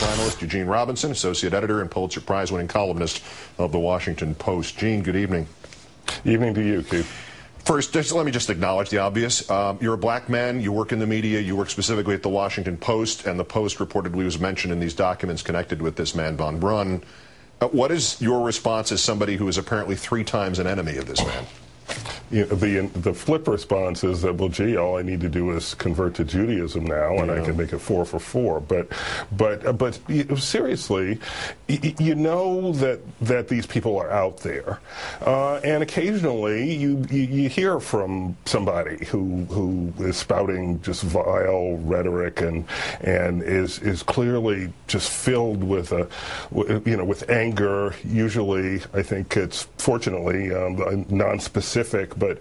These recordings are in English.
analyst, Eugene Robinson, associate editor and Pulitzer Prize-winning columnist of the Washington Post. Gene, good evening. Evening to you, Keith. First, let me just acknowledge the obvious. You're a black man, you work in the media, you work specifically at the Washington Post, and the Post reportedly was mentioned in these documents connected with this man, von Brunn. What is your response as somebody who is apparently 3 times an enemy of this man? You know, the flip response is that, well, gee, all I need to do is convert to Judaism now, and I can make it 4 for 4. But seriously, you know that these people are out there, and occasionally you hear from somebody who is spouting just vile rhetoric and is clearly just filled with with anger. Usually, I think it's fortunately non-specific. But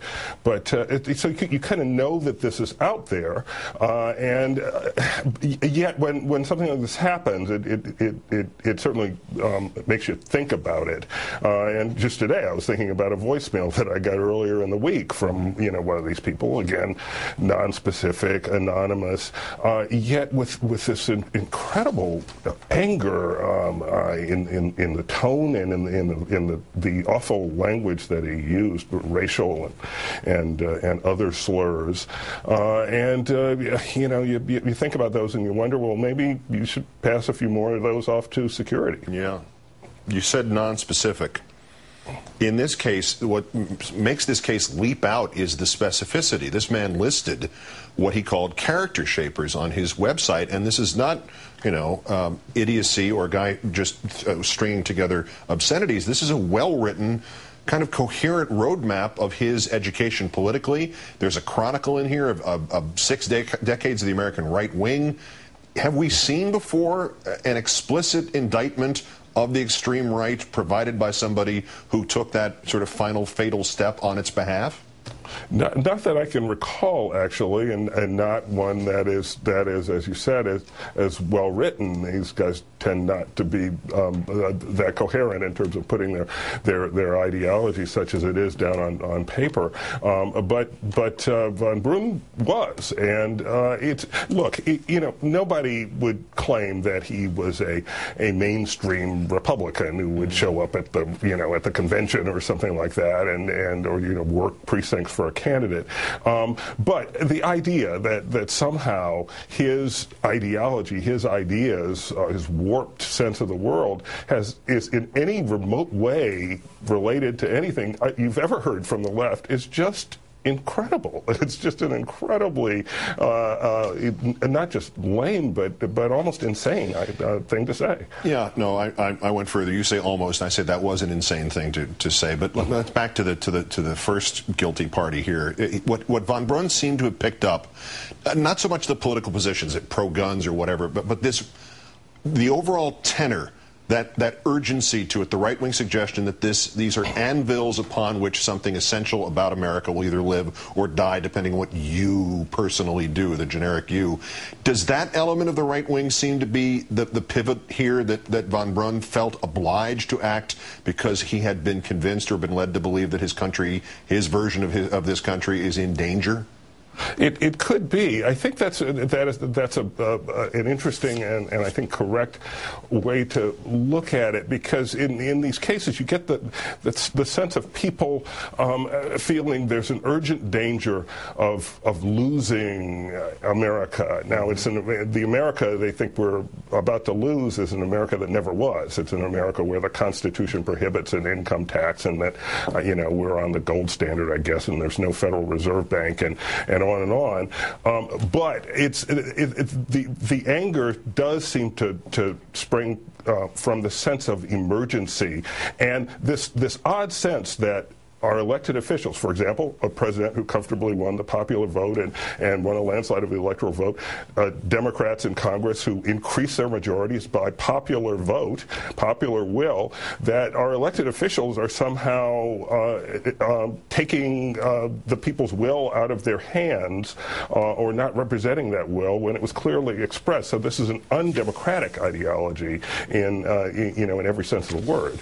so you kind of know that this is out there, and yet when something like this happens, it certainly makes you think about it. And just today, I was thinking about a voicemail that I got earlier in the week from one of these people, again, non-specific, anonymous, yet with this incredible anger in the tone and in the awful language that he used. Racial and other slurs, you think about those and you wonder, well, maybe you should pass a few more of those off to security. Yeah, you said non-specific. In this case, what makes this case leap out is the specificity. This man listed what he called character shapers on his website, and this is not, idiocy or a guy just stringing together obscenities. This is a well-written, kind of coherent roadmap of his education politically. There's a chronicle in here of 6 decades of the American right wing. Have we seen before an explicit indictment of the extreme right provided by somebody who took that sort of final fatal step on its behalf? Not that I can recall, actually, and not one that is, as you said, as well written. These guys tend not to be that coherent in terms of putting their ideology, such as it is, down on paper. But von Brunn was, and nobody would claim that he was a mainstream Republican who would show up at the convention or something like that, or work precincts for a candidate. But the idea that somehow his ideology, his ideas, his warped sense of the world is in any remote way related to anything you've ever heard from the left is just incredible. It's just an incredibly, not just lame, but almost insane thing to say. Yeah, no, I went further. You say almost. I said that was an insane thing to say. But let's back to the first guilty party here. What von Brunn seemed to have picked up, not so much the political positions, pro-guns or whatever, but the overall tenor. That urgency to it, the right-wing suggestion that these are anvils upon which something essential about America will either live or die, depending on what you personally do, the generic you. Does that element of the right wing seem to be the pivot here, that von Brunn felt obliged to act because he had been convinced or been led to believe that his country, his version of this country, is in danger? It could be. I think that's an interesting and I think correct way to look at it, because in these cases you get the sense of people feeling there's an urgent danger of losing America. Now, it's the America they think we're about to lose is an America that never was. It's an America where the Constitution prohibits an income tax, and that we're on the gold standard, I guess, and there's no Federal Reserve Bank and on and on. But the anger does seem to spring from the sense of emergency, and this odd sense that our elected officials, for example, a president who comfortably won the popular vote and won a landslide of the electoral vote, Democrats in Congress who increased their majorities by popular vote, popular will, that our elected officials are somehow taking the people's will out of their hands or not representing that will when it was clearly expressed. So this is an undemocratic ideology in every sense of the word.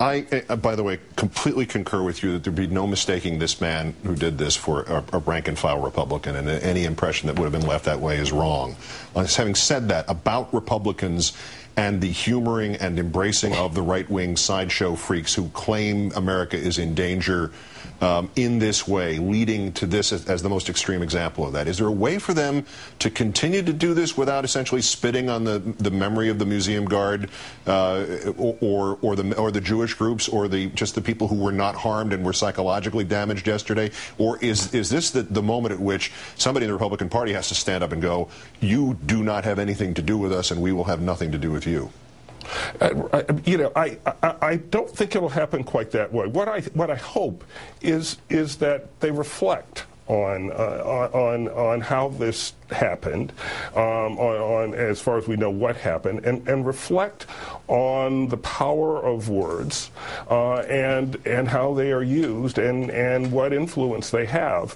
I, by the way, completely concur with you that there'd be no mistaking this man who did this for a rank-and-file Republican, and any impression that would have been left that way is wrong. Having said that, about Republicans and the humoring and embracing of the right-wing sideshow freaks who claim America is in danger in this way, leading to this as the most extreme example of that. Is there a way for them to continue to do this without essentially spitting on the memory of the Museum Guard or the Jewish groups or just the people who were not harmed and were psychologically damaged yesterday? Or is this the moment at which somebody in the Republican Party has to stand up and go, you do not have anything to do with us and we will have nothing to do with you? I don't think it'll happen quite that way. What I hope is that they reflect on how this happened, on as far as we know what happened, and reflect on the power of words and how they are used and what influence they have.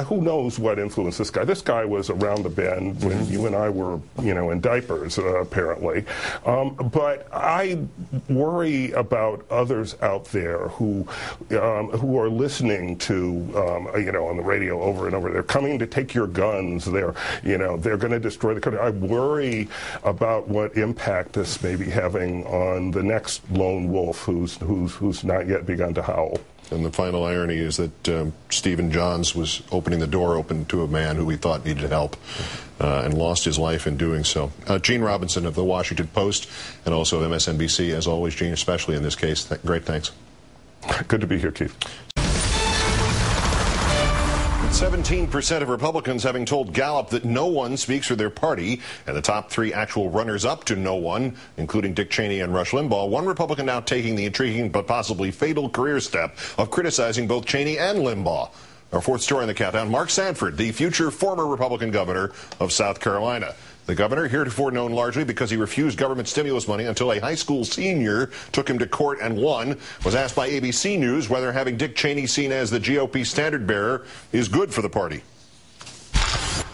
Who knows what influence this guy? This guy was around the bend when you and I were, in diapers, apparently. But I worry about others out there who are listening to, on the radio over and over. They're coming to take your guns. They're going to destroy the country. I worry about what impact this may be having on the next lone wolf who's not yet begun to howl. And the final irony is that Stephen Johns was opening the door open to a man who we thought needed help and lost his life in doing so. Eugene Robinson of the Washington Post and also of MSNBC, as always, Gene, especially in this case. Great thanks. Good to be here, Keith. 17% of Republicans having told Gallup that no one speaks for their party, and the top three actual runners-up to no one, including Dick Cheney and Rush Limbaugh, one Republican now taking the intriguing but possibly fatal career step of criticizing both Cheney and Limbaugh. Our fourth story in the countdown, Mark Sanford, the future former Republican governor of South Carolina. The governor, heretofore known largely because he refused government stimulus money until a high school senior took him to court and won, was asked by ABC News whether having Dick Cheney seen as the GOP standard bearer is good for the party.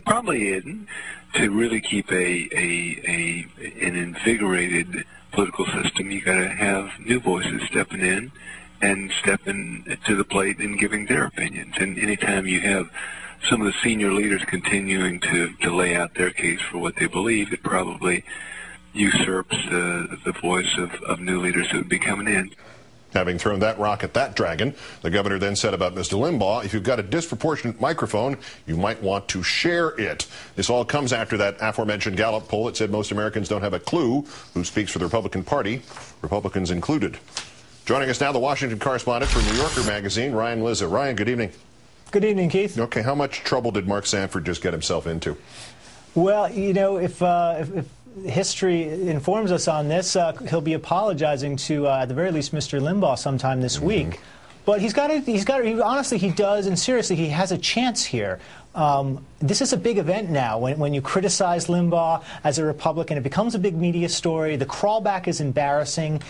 Probably isn't. To really keep an invigorated political system, you got to have new voices stepping in and stepping to the plate and giving their opinions. And anytime you have some of the senior leaders continuing to lay out their case for what they believe, it probably usurps the voice of new leaders who would be coming in. Having thrown that rock at that dragon, the governor then said about Mr. Limbaugh, if you've got a disproportionate microphone, you might want to share it. This all comes after that aforementioned Gallup poll that said most Americans don't have a clue who speaks for the Republican Party, Republicans included. Joining us now, the Washington correspondent for New Yorker magazine, Ryan Lizza. Ryan, good evening. Good evening, Keith. Okay, how much trouble did Mark Sanford just get himself into? Well, if history informs us on this, he'll be apologizing to, at the very least, Mr. Limbaugh sometime this week. But honestly, he does, and seriously, he has a chance here. This is a big event now. When you criticize Limbaugh as a Republican, it becomes a big media story. The crawlback is embarrassing.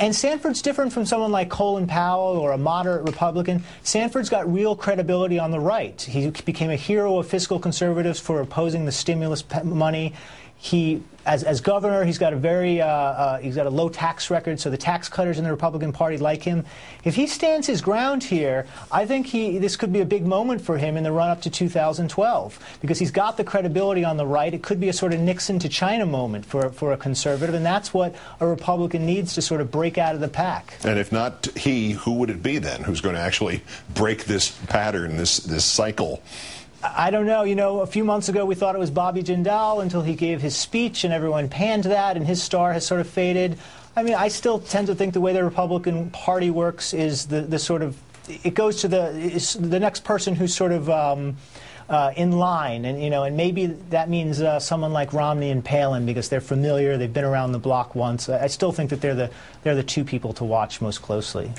And Sanford's different from someone like Colin Powell or a moderate Republican. Sanford's got real credibility on the right. He became a hero of fiscal conservatives for opposing the stimulus money. As governor, he's got a low tax record, so the tax cutters in the Republican Party like him. If he stands his ground here, I think this could be a big moment for him in the run-up to 2012, because he's got the credibility on the right. It could be a sort of Nixon to China moment for a conservative, and that's what a Republican needs to sort of break out of the pack. And if not he, who would it be then who's going to actually break this pattern, this cycle? I don't know. A few months ago we thought it was Bobby Jindal until he gave his speech and everyone panned that, and his star has sort of faded. I mean, I still tend to think the way the Republican Party works is the sort of, it goes to the next person who's sort of in line, and and maybe that means someone like Romney and Palin, because they're familiar, they've been around the block once. I still think that they're the two people to watch most closely.